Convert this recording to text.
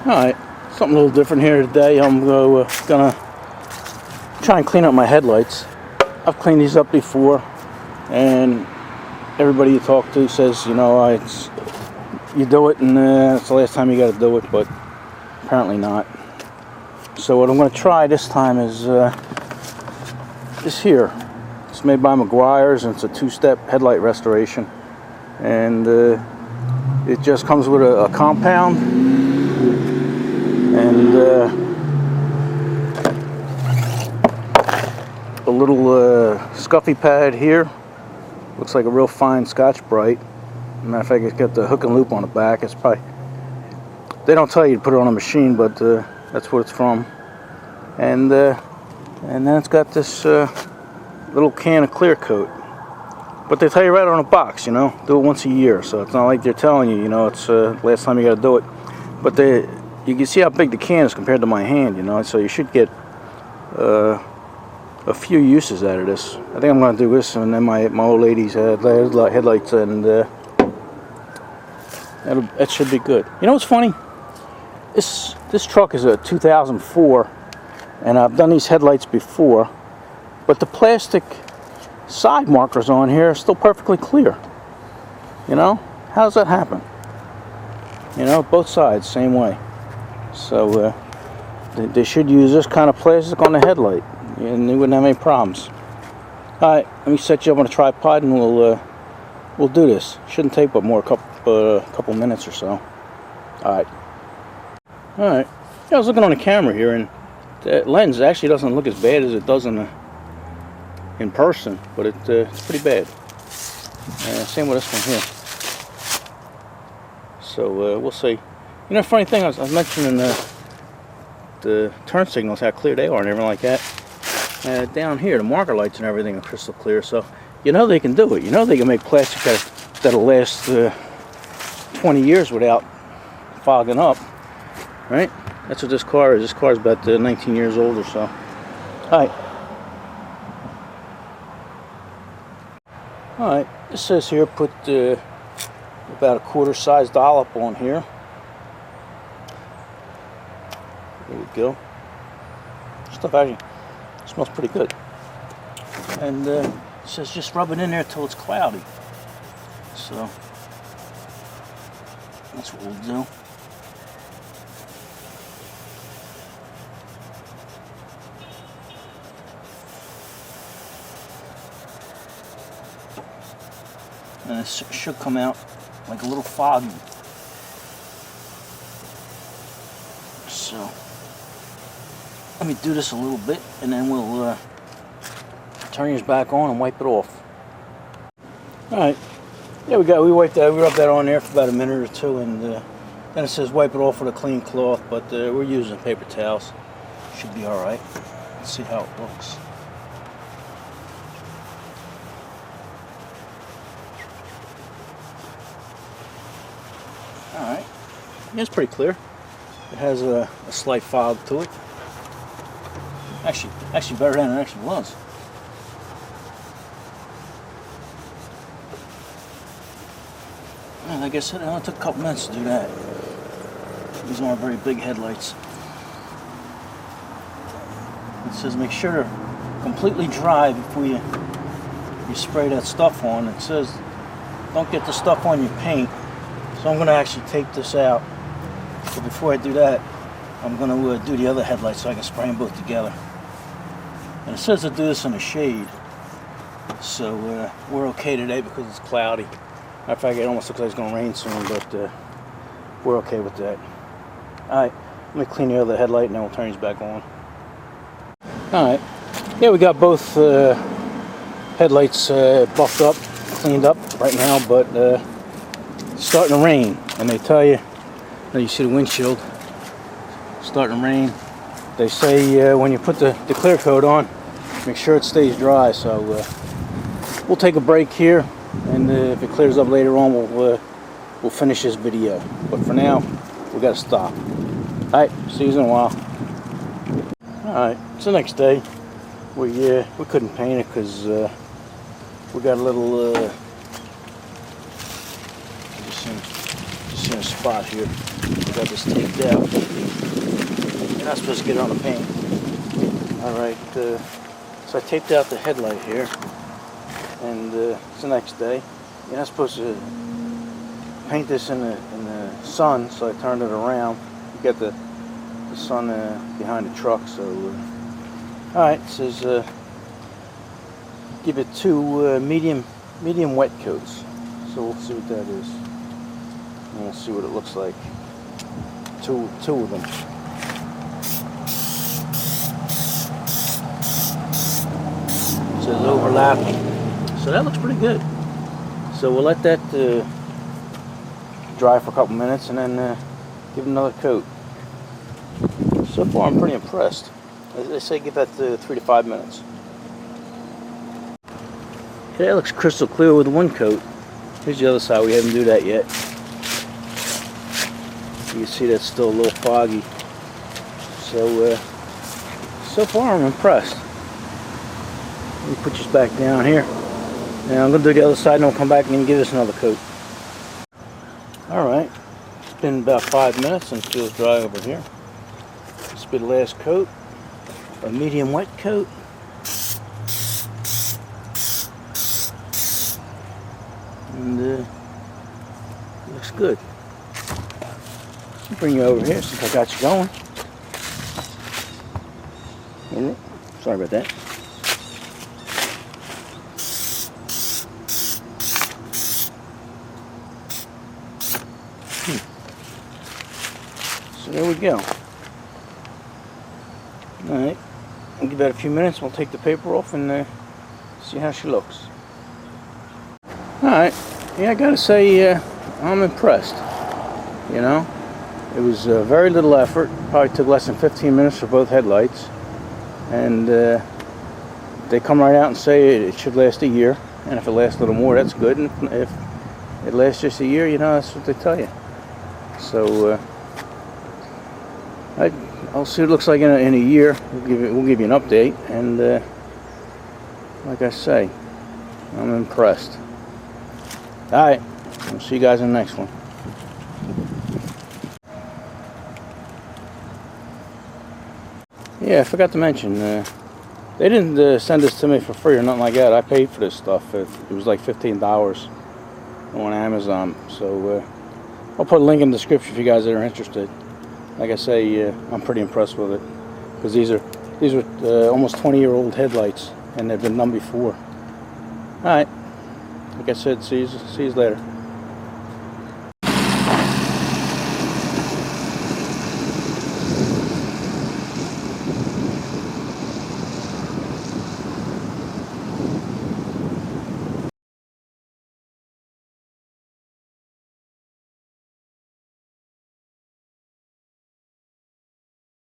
Alright, something a little different here today. I'm gonna try and clean up my headlights. I've cleaned these up before, and everybody you talk to says, you know, you do it and it's the last time you gotta do it, but apparently not. So what I'm gonna try this time is this here. It's made by MEGUIAR'S, and it's a two-step headlight restoration. And it just comes with a compound and a little scuffy pad here. Looks like a real fine Scotch-Brite. Matter of fact, it's got the hook and loop on the back. It's probably, they don't tell you to put it on a machine, but that's what it's from. And then it's got this little can of clear coat. But they tell you right on the box, you know, do it once a year. So it's not like they're telling you, you know, it's the last time you got to do it. But you can see how big the can is compared to my hand, you know. So you should get a few uses out of this. I think I'm going to do this, and then my old lady's headlights, and that should be good. You know what's funny? This truck is a 2004, and I've done these headlights before, but the plastic side markers on here are still perfectly clear. You know, how does that happen? You know, both sides same way. So they should use this kind of plastic on the headlight, and they wouldn't have any problems. All right, let me set you up on a tripod, and we'll do this. Shouldn't take but more a couple minutes or so. All right. Yeah, I was looking on the camera here, and the lens actually doesn't look as bad as it does in person, but it's pretty bad. Same with this one here. So we'll see. You know, funny thing, I was mentioning the turn signals, how clear they are and everything like that. Down here, the marker lights and everything are crystal clear. So you know they can do it. You know they can make plastic that'll last 20 years without fogging up. Right? That's what this car is. This car is about 19 years old or so. Alright. Alright, it says here put about a quarter-size dollop on here. There we go. Stuff actually smells pretty good. And it says just rub it in there till it's cloudy. So that's what we'll do. And it should come out like a little foggy. So let me do this a little bit, and then we'll turn yours back on and wipe it off. All right. Yeah, we wiped that. We rubbed that on there for about a minute or two, and then it says wipe it off with a clean cloth. But we're using paper towels. Should be all right. Let's see how it looks. Alright, yeah, it's pretty clear. It has a slight fog to it. Actually better than it actually was. And like I said, it only took a couple minutes to do that. These aren't very big headlights. It says make sure to completely dry before you spray that stuff on. It says don't get the stuff on your paint. So I'm going to actually take this out. But before I do that, I'm going to do the other headlights so I can spray them both together. And it says to do this in the shade. So we're okay today because it's cloudy. Matter of fact, it almost looks like it's going to rain soon, but we're okay with that. Alright, let me clean the other headlight and then we'll turn these back on. Alright, yeah, we got both headlights buffed up, cleaned up right now, but it's starting to rain, and they tell you, you see the windshield starting to rain. They say when you put the clear coat on, make sure it stays dry. So we'll take a break here, and if it clears up later on, we'll finish this video. But for now, we got to stop. All right, see you in a while. All right, it's the next day. We couldn't paint it because we got a little Just in a spot here. I got this taped out. You're not supposed to get it on the paint. Alright, so I taped out the headlight here. And it's the next day. You're not supposed to paint this in the sun, so I turned it around. You get the sun behind the truck. So, alright, it says give it 2 medium wet coats. So we'll see what that is. And we'll see what it looks like. Two of them. It says overlapping. So that looks pretty good. So we'll let that dry for a couple minutes and then give it another coat. So far I'm pretty impressed. They say give that 3 to 5 minutes. Okay, that looks crystal clear with 1 coat. Here's the other side. We haven't do that yet. You can see that's still a little foggy. So so far I'm impressed. Let me put this back down here. And I'm going to do the other side and we'll come back and give this another coat. Alright, it's been about 5 minutes and it feels dry over here. This will be the last coat, a medium wet coat. And it looks good. I'll bring you over here since I got you going. Sorry about that. So there we go. Alright, we'll give that a few minutes. We'll take the paper off and see how she looks. Alright, yeah, I gotta say, I'm impressed. You know, it was very little effort. Probably took less than 15 minutes for both headlights. And they come right out and say it should last a year. And if it lasts a little more, that's good. And if it lasts just a year, you know, that's what they tell you. So, I'll see what it looks like in a year. We'll give you an update. And like I say, I'm impressed. Alright, I'll see you guys in the next one. Yeah, I forgot to mention, they didn't send this to me for free or nothing like that. I paid for this stuff. It was like $15 on Amazon. So I'll put a link in the description if you guys are interested. Like I say, I'm pretty impressed with it because these are almost 20-year-old headlights and they've been done before. All right, like I said, see you later.